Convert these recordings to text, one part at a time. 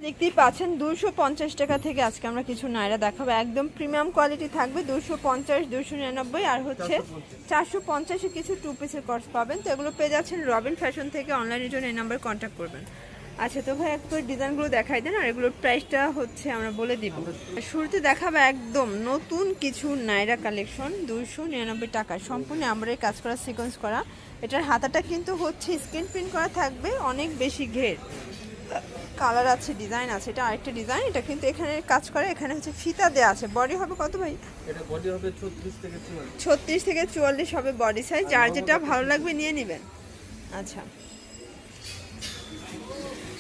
দেখতেই পাচ্ছেন 250 টাকা থেকে আজকে আমরা কিছু নাইরা দেখাবো, একদম প্রিমিয়াম কোয়ালিটি থাকবে। 250, 299 আর হচ্ছে 450 কিছু টু পিসের কর্স পাবেন। তো এগুলো পেয়ে যাচ্ছেন রবিন ফ্যাশন থেকে। অনলাইনের জন্য এই নাম্বার কন্ট্যাক্ট করবেন। আচ্ছা, তো ভাই একটু ডিজাইনগুলো দেখাই দেন আর এগুলোর প্রাইসটা হচ্ছে আমরা বলে দিব। শুরুতে দেখাবো একদম নতুন কিছু নাইরা কালেকশন 299 টাকা, সম্পূর্ণ আমরা কাজ করা, সিকোয়েন্স করা। এটার হাতাটা কিন্তু হচ্ছে স্ক্রিন প্রিন্ট করা থাকবে, অনেক বেশি ঘের, কালার আছে, ডিজাইন আছে। এটা আরেকটা ডিজাইন, এটা কিন্তু এখানে কাজ করে, এখানে হচ্ছে ফিতা দেওয়া আছে। বডি হবে কত ভাই? এটা বডি হবে 36 থেকে 44। 36 থেকে 44 হবে বডি সাইজ, যার যেটা ভালো লাগবে নিয়ে নেবেন। আচ্ছা,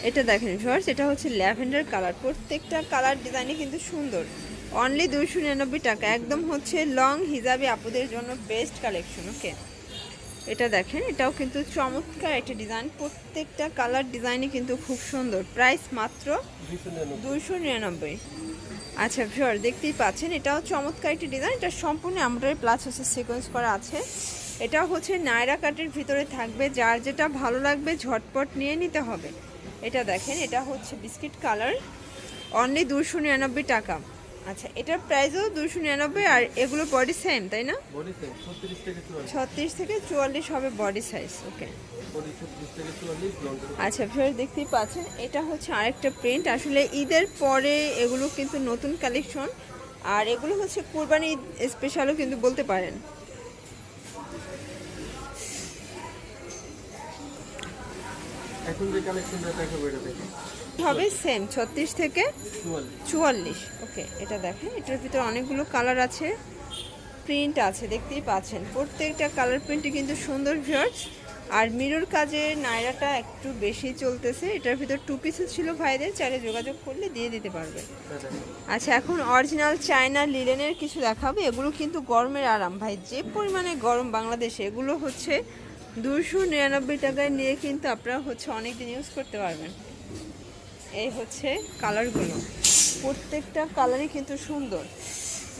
এটা দেখেন ভিউয়ার্স, এটা হচ্ছে ল্যাভেন্ডার কালার, প্রত্যেকটা কালার ডিজাইনে কিন্তু সুন্দর। অনলি 299 টাকা, একদম হচ্ছে লং হিজাবি আপুদের জন্য বেস্ট কালেকশন। ওকে, এটা দেখেন, এটাও কিন্তু চমৎকার একটা ডিজাইন, প্রত্যেকটা কালার ডিজাইনই কিন্তু খুব সুন্দর। প্রাইস মাত্র 299। আচ্ছা ভিউয়ার, দেখতেই পাচ্ছেন, এটাও চমৎকার একটা ডিজাইন। এটা সম্পূর্ণ এমব্রয়ডারি প্লাস হচ্ছে সিকোয়েন্স করা আছে। এটাও হচ্ছে নায়রা কাটের ভিতরে থাকবে, যার যেটা ভালো লাগবে ঝটপট নিয়ে নিতে হবে। এটা দেখেন, এটা হচ্ছে বিস্কিট কালার, অনলি 299 টাকা। আচ্ছা, এটার প্রাইসও 299 আর এগুলো বডি সেম, তাই না? বডি সেম 36 থেকে 44 হবে বডি সাইজ। ওকে, বডি 36 থেকে 44 লং। আচ্ছা ভিউয়ার, দেখতেই পাচ্ছেন, এটা হচ্ছে আরেকটা প্রিন্ট। আসলে ঈদের পরে এগুলো কিন্তু নতুন কালেকশন, আর এগুলো হচ্ছে কুরবানি ঈদ স্পেশালও কিন্তু বলতে পারেন। এখন যে কালেকশনটা দেখাবো এটা দেখেন, হবে সেম 36 থেকে 44। ওকে, এটা দেখেন, এটার ভিতরে অনেকগুলো কালার আছে, প্রিন্ট আছে, দেখতেই পাচ্ছেন। প্রত্যেকটা কালার প্রিন্টই কিন্তু সুন্দর ভিউয়ার্স। আর মিরর কাজের নায়রাটা একটু বেশি চলতেছে। এটার ভিতর টু পিসেস ছিল, ভাইদের চাইলে যোগাযোগ করলে দিয়ে দিতে পারবে। আচ্ছা, এখন অরিজিনাল চায়না লিলেনের কিছু দেখাবো। এগুলো কিন্তু গরমের আরাম ভাই, যে পরিমাণে গরম বাংলাদেশে, এগুলো হচ্ছে 299 টাকায় নিয়ে কিন্তু আপনারা হচ্ছে অনেকদিন ইউজ করতে পারবেন। এই হচ্ছে কালারগুলো, প্রত্যেকটা কালারই কিন্তু সুন্দর।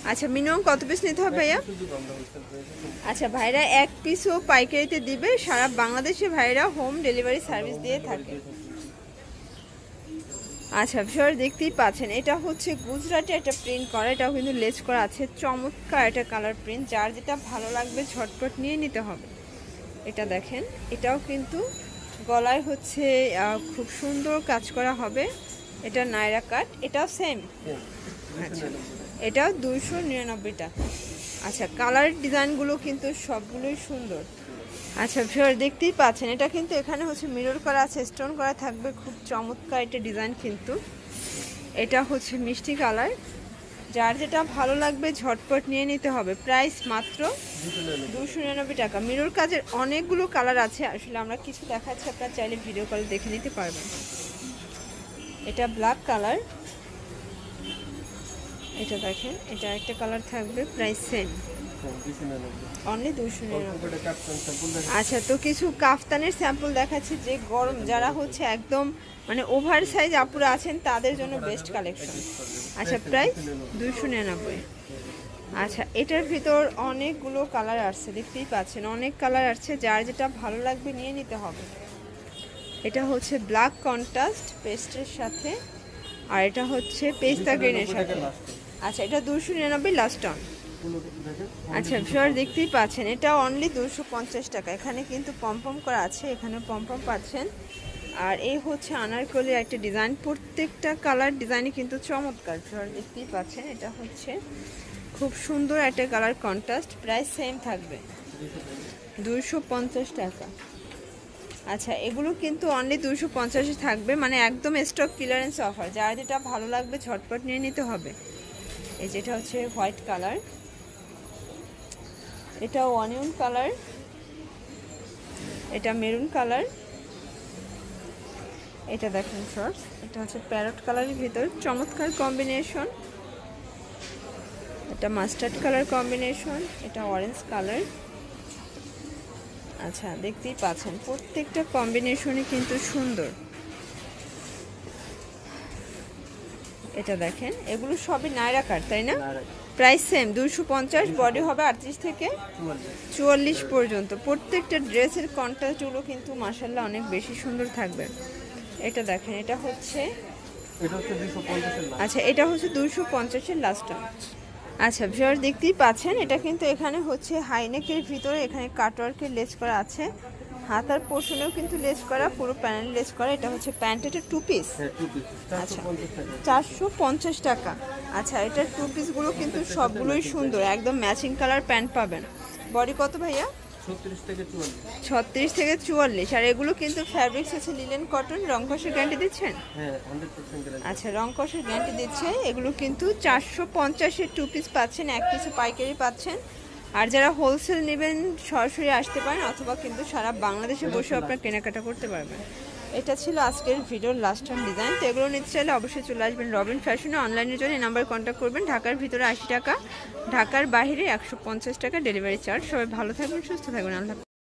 আচ্ছা, মিনিমাম কত পিস নিতে হবে ভাইয়া? আচ্ছা, ভাইরা এক পিসও পাইকারিতে দিবে, সারা বাংলাদেশে ভাইরা হোম ডেলিভারি সার্ভিস দিয়ে থাকে। আচ্ছা ভিউয়ার, দেখতেই পাচ্ছেন, এটা হচ্ছে গুজরাটে একটা প্রিন্ট করা, এটাও কিন্তু লেস করা আছে, চমৎকার একটা কালার প্রিন্ট, যার যেটা ভালো লাগবে ঝটপট নিয়ে নিতে হবে। এটা দেখেন, এটাও কিন্তু গলায় হচ্ছে খুব সুন্দর কাজ করা হবে। এটা নায়রা কাট, এটাও সেম। আচ্ছা, এটাও 299 টাকা। আচ্ছা, কালার ডিজাইনগুলো কিন্তু সবগুলোই সুন্দর। আচ্ছা ভিউয়ার, দেখতেই পাচ্ছেন, এটা কিন্তু এখানে হচ্ছে মিরর করা আছে, স্টোন করা থাকবে, খুব চমৎকার একটা ডিজাইন কিন্তু। এটা হচ্ছে মিষ্টি কালার, যার যেটা ভালো লাগবে ঝটপট নিয়ে নিতে হবে। প্রাইস মাত্র 299 টাকা। মিরর কাজের অনেকগুলো কালার আছে, আসলে আমরা কিছু দেখাচ্ছি, আপনারা চাইলে ভিডিও কলে দেখে নিতে পারবেন। এটা ব্ল্যাক কালার, এটা দেখেন, এটা একটা কালার থাকবে, প্রাইস সেম, অনলি 299। আচ্ছা, তো কিছু কাফতানের স্যাম্পল দেখাচ্ছি, যে গরম যারা হচ্ছে একদম মানে ওভার সাইজ আপুরা আছেন তাদের জন্য বেস্ট কালেকশন। আচ্ছা, প্রাইস 299। আচ্ছা, এটার ভিতর অনেকগুলো কালার আসছে, দেখতেই পাচ্ছেন, অনেক কালার আসছে, যার যেটা ভালো লাগবে নিয়ে নিতে হবে। এটা হচ্ছে ব্ল্যাক কন্ট্রাস্ট পেস্টের সাথে, আর এটা হচ্ছে পেস্তা গ্রিনের সাথে। আচ্ছা, এটা 299 লাস্ট অন। আচ্ছা ভিউয়ার, দেখতেই পাচ্ছেন, এটা অনলি 250 টাকা। এখানে কিন্তু পমপম করা আছে, এখানে পমপম পাচ্ছেন। আর এই হচ্ছে আনারকলির একটা ডিজাইন, প্রত্যেকটা কালার ডিজাইনই কিন্তু চমৎকার। ভিউয়ার, দেখতেই পাচ্ছেন, এটা হচ্ছে খুব সুন্দর একটা কালার কন্ট্রাস্ট। প্রাইস সেম থাকবে, 250 টাকা। আচ্ছা, এগুলো কিন্তু অনলি 250 থাকবে, মানে একদম স্টক ক্লিয়ারেন্স অফার, যার যেটা ভালো লাগবে ঝটপট নিয়ে নিতে হবে। এই যেটা হচ্ছে হোয়াইট কালার, এটা অনিয়ন কালার, এটা মেরুন কালার, এটা দেখেন শর্টস, এটা হচ্ছে প্যারট কালারের ভিতর, চমৎকার কম্বিনেশন। এটা মাস্টার্ড কালার কম্বিনেশন, এটা অরেঞ্জ কালার। আচ্ছা, দেখতেই পাচ্ছেন, প্রত্যেকটা কম্বিনেশনই কিন্তু সুন্দর। এটা দেখেন, এগুলো সবই নায়রা কাট, তাই না? প্রাইস সেম 250, বডি হবে 38 থেকে 44 পর্যন্ত। প্রত্যেকটা ড্রেসের কন্ট্রাস্টগুলো কিন্তু মাশাআল্লাহ অনেক বেশি সুন্দর থাকবে। এটা দেখেন, এটা হচ্ছে এটা হচ্ছে 250 এর লাস্ট। আচ্ছা এটা হচ্ছে 250-এর লাস্ট টার্ম। আচ্ছা ভিউয়ার দেখতেই পাচ্ছেন এটা কিন্তু এখানে হচ্ছে হাইনেকের ভিতরে এখানে কাটওয়ার্কের লেস করা আছে, হাতার পোর্শনেও কিন্তু লেস করা, পুরো প্যানেল লেস করা। এটা হচ্ছে প্যান্ট, এটা 2 পিস। হ্যাঁ 2 পিস আচ্ছা 450 টাকা। 450 টাকা। আচ্ছা এটার 2 পিসগুলো কিন্তু সবগুলোই সুন্দর, একদম ম্যাচিং কালার প্যান্ট পাবেন। বডি কত ভাইয়া? 36 থেকে 44। 36 থেকে 44। আর এগুলো কিন্তু ফ্যাব্রিক্স আছে লিলেন কটন, রং কষের গ্যারান্টি দিচ্ছেন? হ্যাঁ 100% গ্যারান্টি। আচ্ছা রং কষের গ্যারান্টি দিচ্ছে। এগুলো কিন্তু 450-এর 2 পিস পাচ্ছেন, 1 পিসে পাইকারি পাচ্ছেন। আর যারা হোলসেল নেবেন সরাসরি আসতে পারেন, অথবা কিন্তু সারা বাংলাদেশে বসে আপনারা কেনাকাটা করতে পারবেন। এটা ছিল আজকের ভিডিওর লাস্ট টাইম ডিজাইন। তো এগুলো নিতে চাইলে অবশ্যই চলে আসবেন রবিন ফ্যাশনে। অনলাইনের জন্য এই নাম্বার কন্ট্যাক্ট করবেন। ঢাকার ভিতরে 80 টাকা, ঢাকার বাইরে 150 টাকা ডেলিভারি চার্জ। সবাই ভালো থাকবেন, সুস্থ থাকবেন, আল্লাহ।